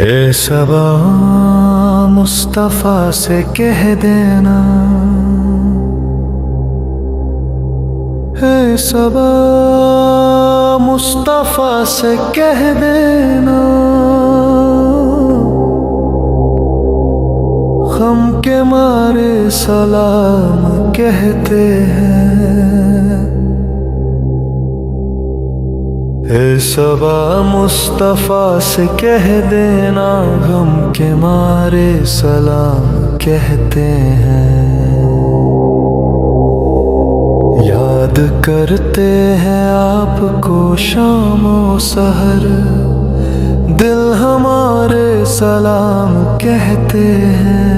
ए सबा मुस्तफ़ा से कह देना, ए सबा मुस्तफ़ा से कह देना, गम के मारे सलाम कहते हैं। ए सबा मुस्तफ़ा से कह देना, गम के मारे सलाम कहते हैं। याद करते हैं आपको शामो सहर, दिल हमारे सलाम कहते हैं।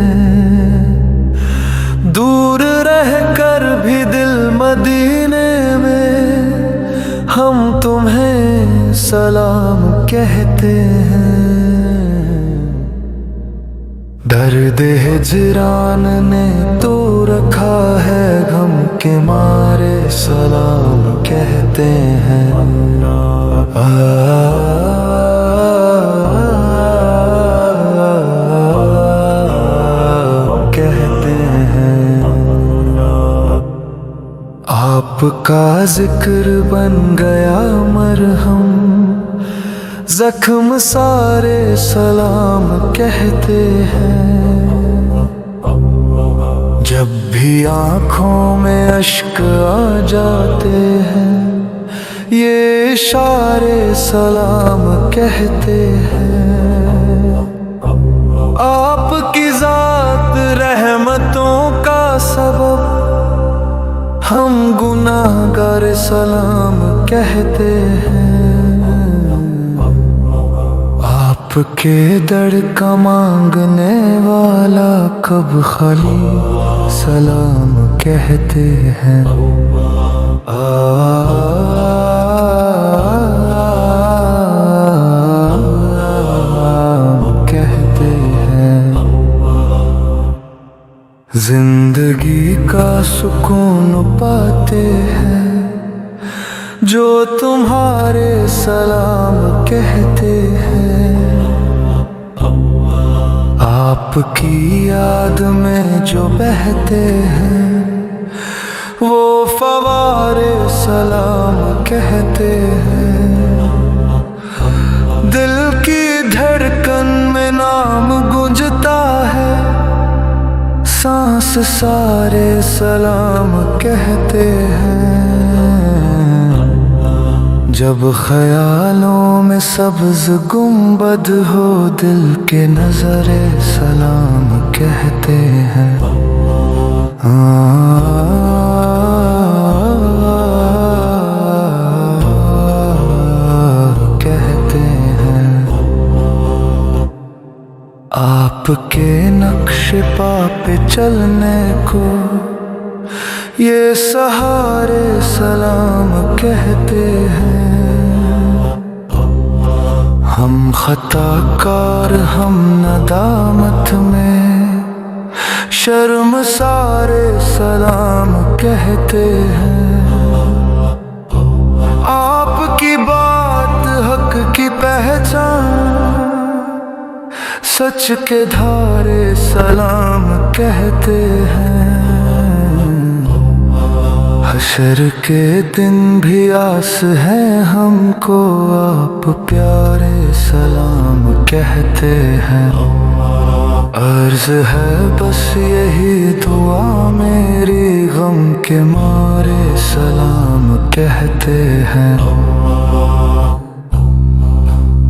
दूर रहकर भी दिल मदीने में हम तुम्हें सलाम कहते हैं। दर्द हिजरान ने तो रखा है, गम के मारे सलाम कहते हैं। कहते हैं आपका जिक्र बन गया मरहम, जख्म सारे सलाम कहते हैं। जब भी आँखों में अश्क आ जाते हैं, ये इशारे सलाम कहते हैं। आपकी ज़ात रहमतों का सबब, हम गुनाहगार सलाम कहते हैं। आपके दर का मांगने वाला कब खली सलाम कहते हैं। कहते हैं जिंदगी का सुकून पाते हैं जो तुम्हारे सलाम कहते हैं। आपकी याद में जो बहते हैं, वो फवारे सलाम कहते हैं। दिल की धड़कन में नाम गूंजता है, सांस सारे सलाम कहते हैं। जब ख्यालों में सब्ज गुंबद हो, दिल के नजरे सलाम कहते हैं। कहते हैं आपके नक्श पा पे चलने को, ये सहारे सलाम कहते हैं। हम खताकार हम नदामत में, शर्म सारे सलाम कहते हैं। आपकी बात हक की पहचान, सच के धारे सलाम कहते हैं। हशर के दिन भी आस है हमको, आप प्यारे सलाम कहते हैं। अर्ज है बस यही दुआ मेरी, गम के मारे सलाम कहते हैं।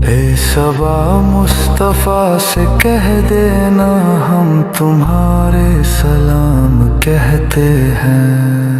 ए सबा मुस्तफ़ा से कह देना, हम तुम्हारे सलाम कहते हैं।